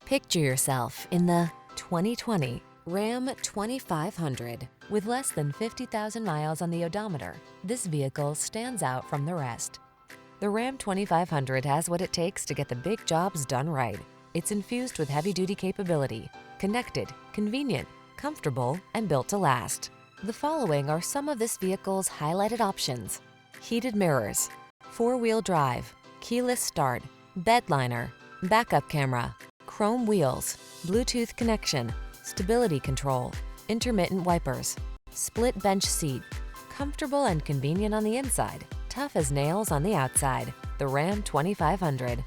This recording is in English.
Picture yourself in the 2020 Ram 2500. With less than 50,000 miles on the odometer, this vehicle stands out from the rest. The Ram 2500 has what it takes to get the big jobs done right. It's infused with heavy-duty capability, connected, convenient, comfortable, and built to last. The following are some of this vehicle's highlighted options: heated mirrors, four-wheel drive, keyless start, BEDLINER, backup camera, chrome wheels, Bluetooth connection, stability control, intermittent wipers, split bench seat, comfortable and convenient on the inside, tough as nails on the outside. The Ram 2500.